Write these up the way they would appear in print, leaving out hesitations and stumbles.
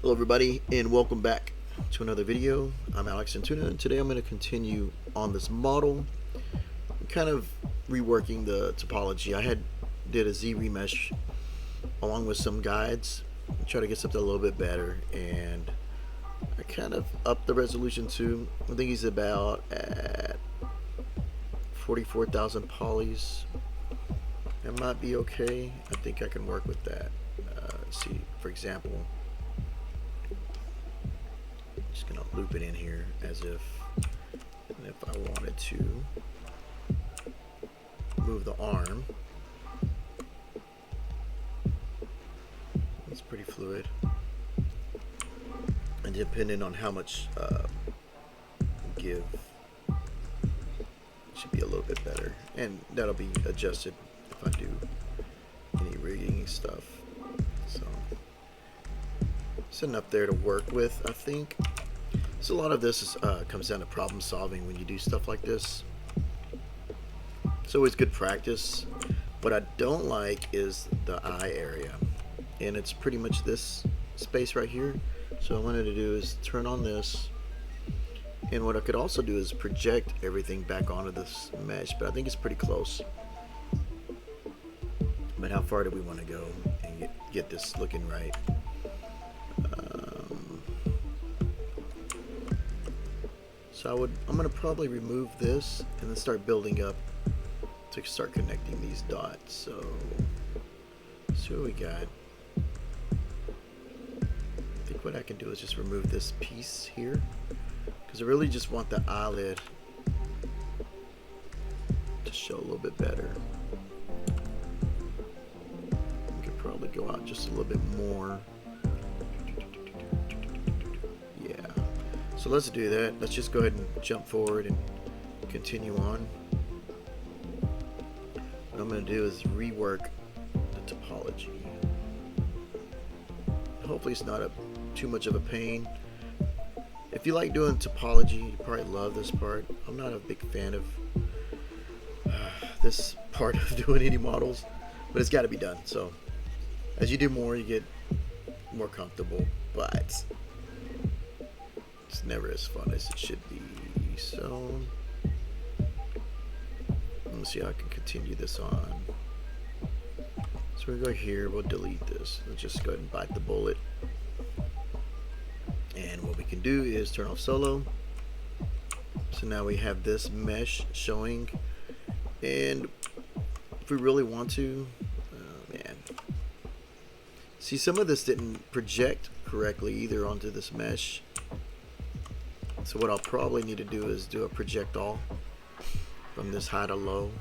Hello everybody and welcome back to another video. I'm Alex Antuna and today I'm going to continue on this model, kind of reworking the topology. Did a Zremesh along with some guides, try to get something a little bit better, and I kind of upped the resolution too. I think he's about at 44,000 polys. That might be okay. I think I can work with that. Let's see, for example, just gonna loop it in here as if I wanted to move the arm. It's pretty fluid, and depending on how much give, it should be a little bit better, and that'll be adjusted if I do any rigging stuff. So it's enough there to work with, I think. So a lot of this comes down to problem solving when you do stuff like this. It's always good practice. What I don't like is the eye area, and it's pretty much this space right here. So what I wanted to do is turn on this, and what I could also do is project everything back onto this mesh, but I think it's pretty close. But how far do we want to go and get this looking right? So I'm going to probably remove this and then start building up to start connecting these dots. So let's see what we got. I think what I can do is just remove this piece here, because I really just want the eyelid to show a little bit better. We could probably go out just a little bit more. So let's do that. Let's just go ahead and jump forward and continue on. What I'm going to do is rework the topology. Hopefully it's not too much of a pain. If you like doing topology, you probably love this part. I'm not a big fan of this part of doing any models, but it's got to be done. So as you do more, you get more comfortable, but it's never as fun as it should be. So let me see how I can continue this on. So we go here, we'll delete this. Let's just go ahead and bite the bullet. And what we can do is turn off solo. So now we have this mesh showing, and if we really want to, man, see, some of this didn't project correctly either onto this mesh. So what I'll probably need to do is do a project all from this high to low.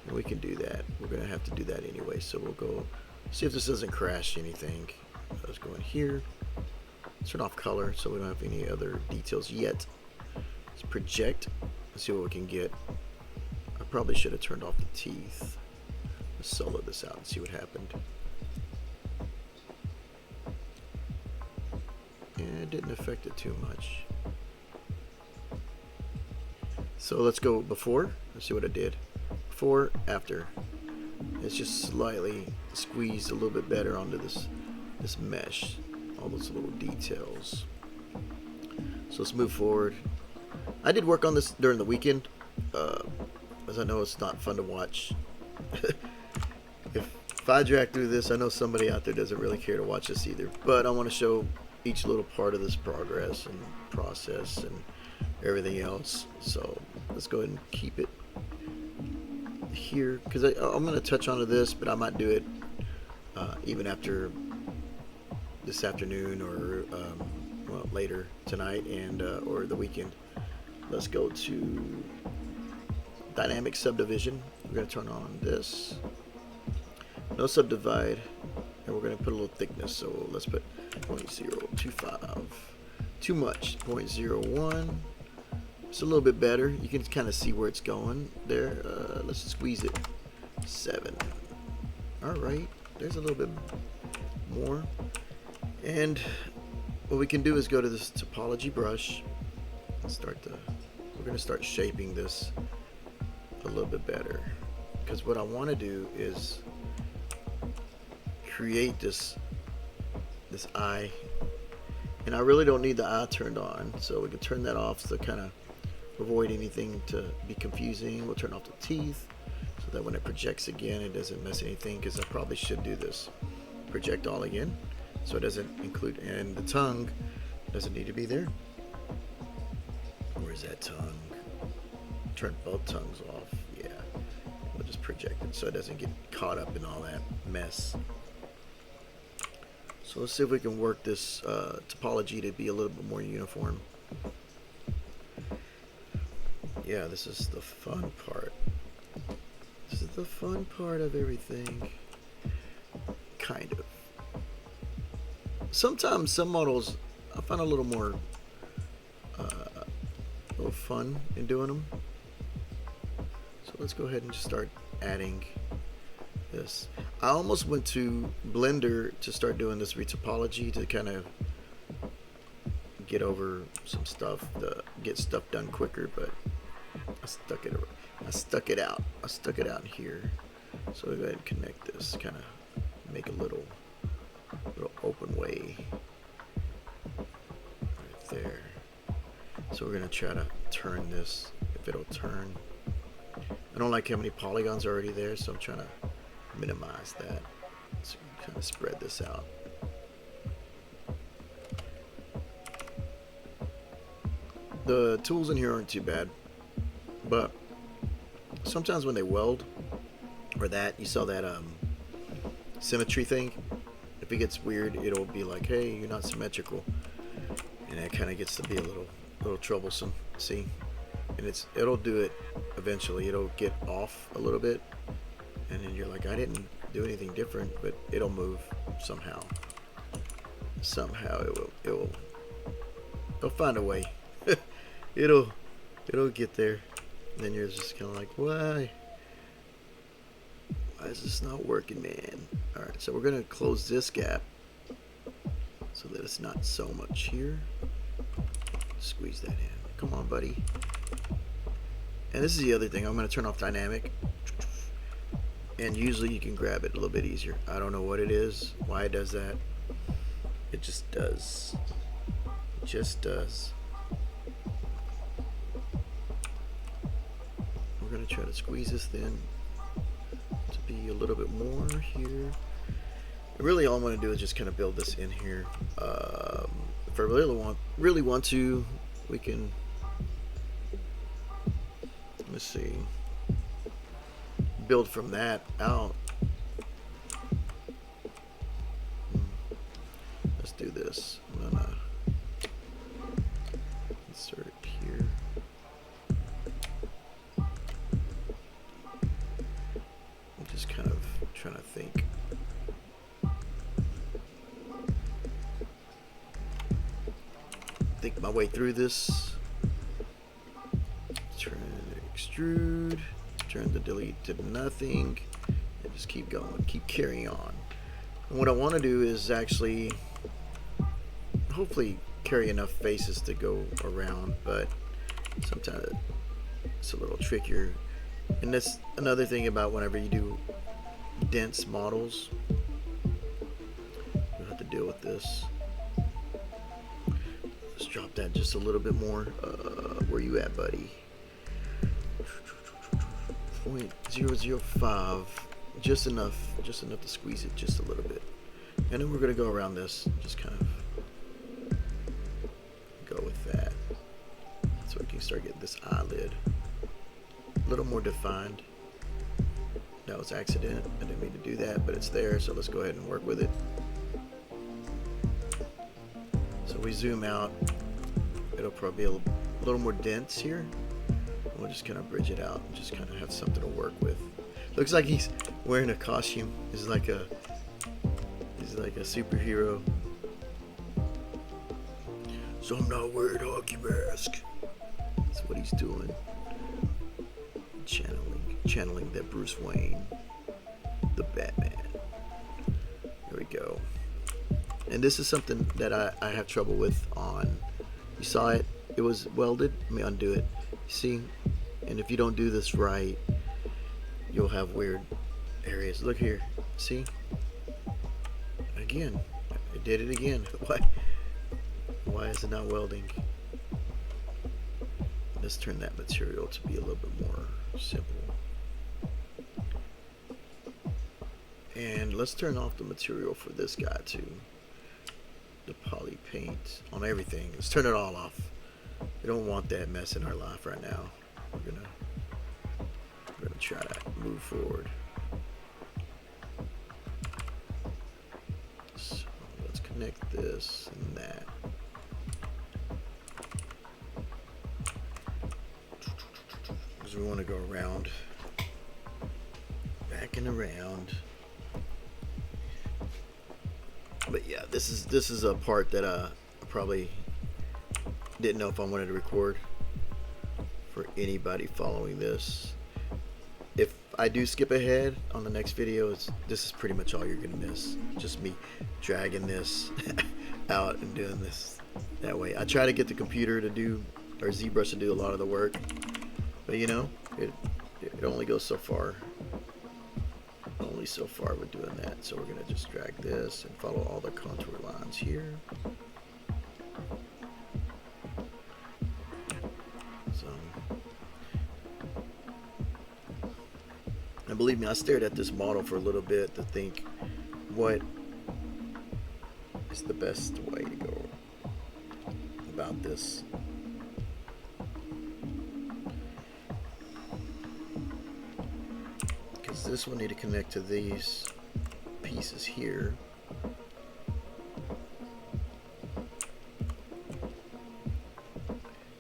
And we can do that. We're going to have to do that anyway. So we'll go see if this doesn't crash anything. Let's go in here. Turn off color so we don't have any other details yet. Let's project. Let's see what we can get. I probably should have turned off the teeth. Let's solo this out and see what happened. It didn't affect it too much. So let's go before. Let's see what it did. Before, after. It's just slightly squeezed a little bit better onto this mesh. All those little details. So let's move forward. I did work on this during the weekend, as I know it's not fun to watch. If I drag through this, I know somebody out there doesn't really care to watch this either. But I want to show each little part of this progress and process and everything else. So let's go ahead and keep it here, because I'm going to touch onto this, but I might do it even after this afternoon, or well, later tonight, and or the weekend. Let's go to dynamic subdivision. We're going to turn on this, no subdivide, and we're going to put a little thickness. So let's put 0.025. Too much. 0.01. It's a little bit better. You can kind of see where it's going there. Let's squeeze it. 7. All right. There's a little bit more. And what we can do is go to this topology brush and we're going to start shaping this a little bit better, because what I want to do is create this this eye, and I really don't need the eye turned on, so we can turn that off to kind of avoid anything to be confusing. We'll turn off the teeth so that when it projects again, it doesn't mess anything, because I probably should do this. Project all again, so it doesn't include, and the tongue doesn't need to be there. Where's that tongue? Turn both tongues off. Yeah, we'll just project it so it doesn't get caught up in all that mess. So let's see if we can work this topology to be a little bit more uniform. Yeah, this is the fun part. This is the fun part of everything. Kind of. Sometimes some models I find a little more fun in doing them. So let's go ahead and just start adding this. I almost went to Blender to start doing this retopology to kind of get over some stuff, to get stuff done quicker, but I stuck it out. I stuck it out here. So we'll go ahead and connect this, kind of make a little open way right there. So we're gonna try to turn this, if it'll turn. I don't like how many polygons are already there, so I'm trying to minimize that. So kind of spread this out. The tools in here aren't too bad, but sometimes when they weld, or that, you saw that symmetry thing, if it gets weird, it'll be like, hey, you're not symmetrical, and that kind of gets to be a little troublesome. See, and it'll do it eventually. It'll get off a little bit, and then you're like, I didn't do anything different, but it'll move somehow. Somehow it'll find a way. it'll get there, and then you're just kind of like, why is this not working, man? All right, so we're gonna close this gap so that it's not so much here. Squeeze that in. Come on, buddy. And this is the other thing. I'm going to turn off dynamic. And usually you can grab it a little bit easier. I don't know what it is, why it does that. It just does. It just does. We're going to try to squeeze this in to be a little bit more here. Really all I'm going to do is just kind of build this in here. If I really want to, we can, let's see, build from that out. Let's do this. I'm gonna insert it here. I'm just kind of trying to think. My way through this. Turn extrude, turn the delete to nothing, and just keep going, keep carrying on. And what I want to do is actually hopefully carry enough faces to go around, but sometimes it's a little trickier. And that's another thing about whenever you do dense models, you'll have to deal with this. Drop that just a little bit more. Where you at, buddy? 0.005, just enough to squeeze it just a little bit. And then we're gonna go around this, just kind of go with that, so we can start getting this eyelid a little more defined. That was accident. I didn't mean to do that, but it's there, so let's go ahead and work with it. So we zoom out, it'll probably be a little more dense here. We'll just kind of bridge it out and just kind of have something to work with. Looks like he's wearing a costume. He's like a superhero. So I'm not wearing a hockey mask. That's what he's doing. Channeling that Bruce Wayne, the Batman. There we go. And this is something that I have trouble with on, you saw it, it was welded. Let me undo it. See? And if you don't do this right, you'll have weird areas. Look here. See? Again, It did it again. Why is it not welding? Let's turn that material to be a little bit more simple. And let's turn off the material for this guy too. The poly paint on everything. Let's turn it all off. We don't want that mess in our life right now. We're gonna try to move forward. So let's connect this and that. Because we want to go around, back and around. But yeah, this is a part that I probably didn't know if I wanted to record for anybody following this. If I do skip ahead on the next video, this is pretty much all you're gonna miss. Just me dragging this out and doing this that way. I try to get the computer to do, or Zbrush to do a lot of the work, but you know, it only goes so far. Only so far with doing that. So we're gonna just drag this and follow all the contour lines here. So, and believe me, I stared at this model for a little bit to think what is the best way to go about this. Because this will need to connect to these pieces here.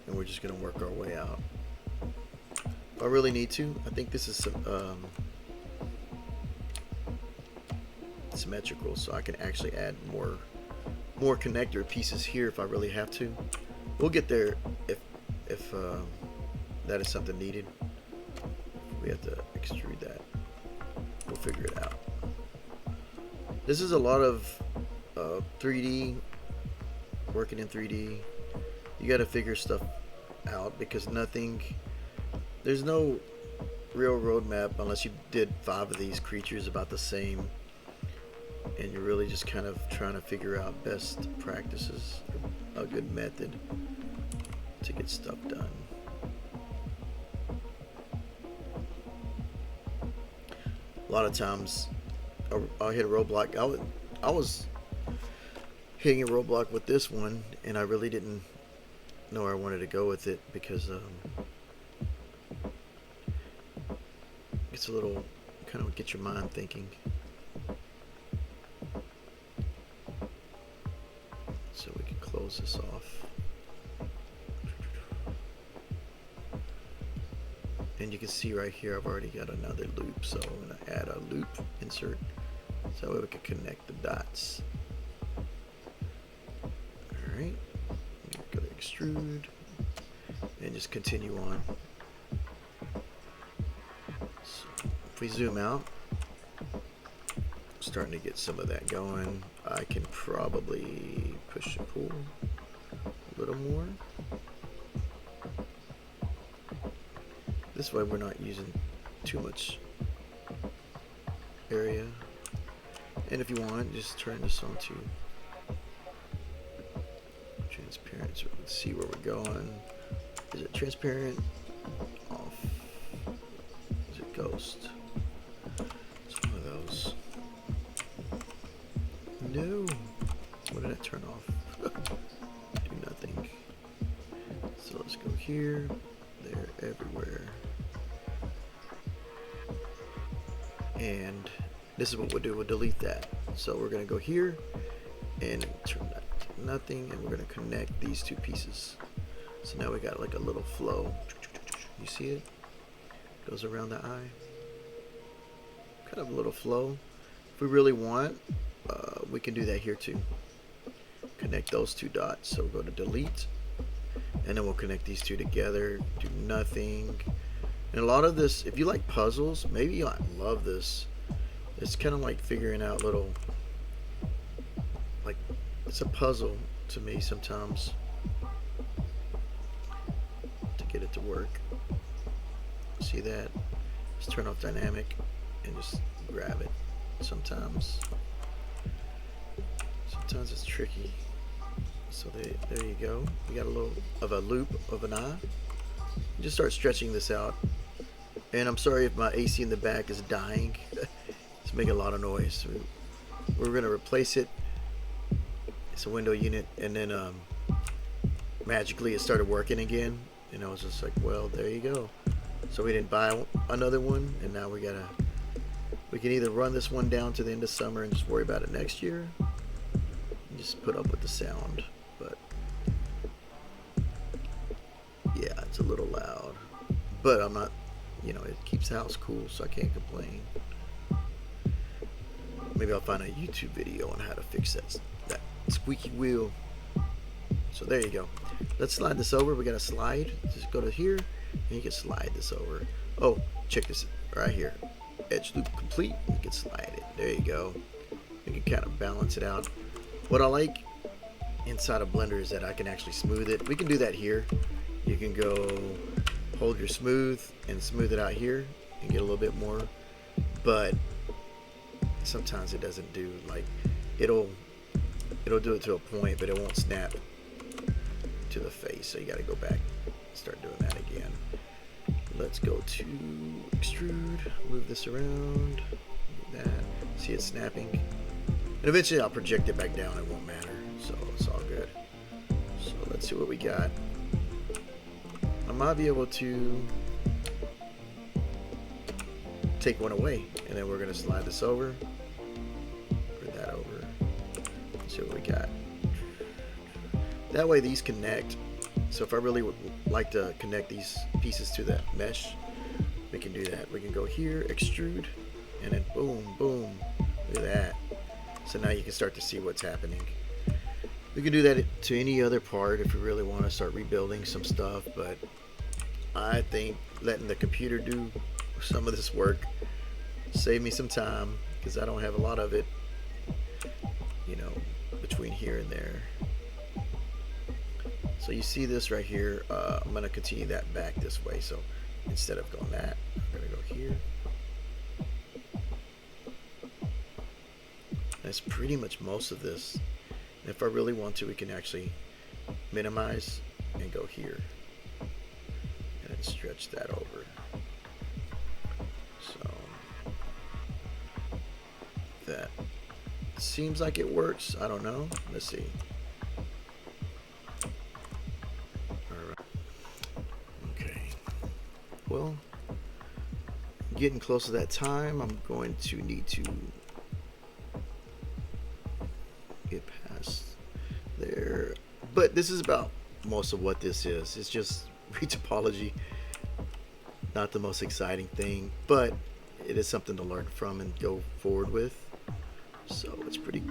And we're just going to work our way out. If I really need to, I think this is some, symmetrical, so I can actually add more connector pieces here if I really have to. We'll get there if that is something needed. We have to extrude that. We'll figure it out. This is a lot of 3D, working in 3D. You got to figure stuff out because there's no real roadmap unless you did 5 of these creatures about the same, and you're really just kind of trying to figure out best practices, a good method to get stuff done. A lot of times I'll hit a roadblock. I was hitting a roadblock with this one, and I really didn't know where I wanted to go with it because it's a little kind of get your mind thinking. So we can close this off. And you can see right here I've already got another loop, so I'm going to add a loop insert so we can connect the dots. Alright, go to extrude and just continue on. So if we zoom out, starting to get some of that going. I can probably push and pull a little more. This way we're not using too much area. And if you want, just turn this on to transparent so we can see where we're going. Is it transparent? Off. Is it ghost? It's one of those. No. What did I turn off? Do nothing. So let's go here, there, everywhere. And this is what we'll do. We'll delete that. So we're going to go here and turn that to nothing, and we're going to connect these two pieces. So now we got like a little flow. You see it? Goes around the eye. Kind of a little flow. If we really want, we can do that here too. Connect those two dots. So we'll go to delete, and then we'll connect these two together. Do nothing. And a lot of this, if you like puzzles, maybe you love this. It's kind of like figuring out little, like, it's a puzzle to me sometimes to get it to work. See that? Just turn off dynamic and just grab it sometimes. So Sometimes it's tricky. So there you go. We got a little of a loop of an eye. Just start stretching this out. And I'm sorry if my AC in the back is dying. It's making a lot of noise. We're going to replace it. It's a window unit. And then magically it started working again. And I was just like, well, there you go. So we didn't buy another one. And now we can either run this one down to the end of summer and just worry about it next year. And just put up with the sound. But yeah, it's a little loud. But I'm not, you know, it keeps the house cool, so I can't complain. Maybe I'll find a YouTube video on how to fix that squeaky wheel. So there you go. Let's slide this over. We got a slide. Just go to here, and you can slide this over. Oh, check this right here. Edge loop complete. You can slide it. There you go. You can kind of balance it out. What I like inside of Blender is that I can actually smooth it. We can do that here. You can go hold your smooth and smooth it out here and get a little bit more, but sometimes it doesn't do, like it'll do it to a point, but it won't snap to the face, so you got to go back and start doing that again. Let's go to extrude, move this around, do that, see it snapping, and eventually I'll project it back down. It won't matter, so it's all good. So let's see what we got. I might be able to take one away, and then we're going to slide this over, put that over, see what we got. That way these connect. So if I really would like to connect these pieces to that mesh, we can do that. We can go here, extrude, and then boom, boom. Look at that. So now you can start to see what's happening. We can do that to any other part if we really want to start rebuilding some stuff, but I think letting the computer do some of this work save me some time, because I don't have a lot of it, you know, between here and there. So you see this right here. I'm going to continue that back this way. So instead of going that, I'm going to go here. That's pretty much most of this. And if I really want to, we can actually minimize and go here and then stretch that over. So that seems like it works. I don't know. Let's see. Well, getting close to that time, I'm going to need to get past there. But this is about most of what this is. It's just retopology. Not the most exciting thing, but it is something to learn from and go forward with. So it's pretty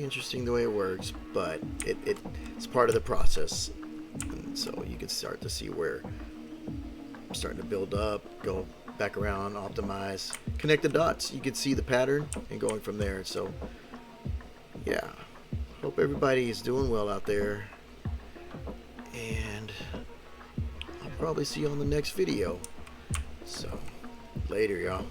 interesting the way it works, but it's part of the process. And so you can start to see where I'm starting to build up, go back around, optimize, connect the dots. You can see the pattern and going from there. So yeah, hope everybody is doing well out there, and I'll probably see you on the next video. So later, y'all.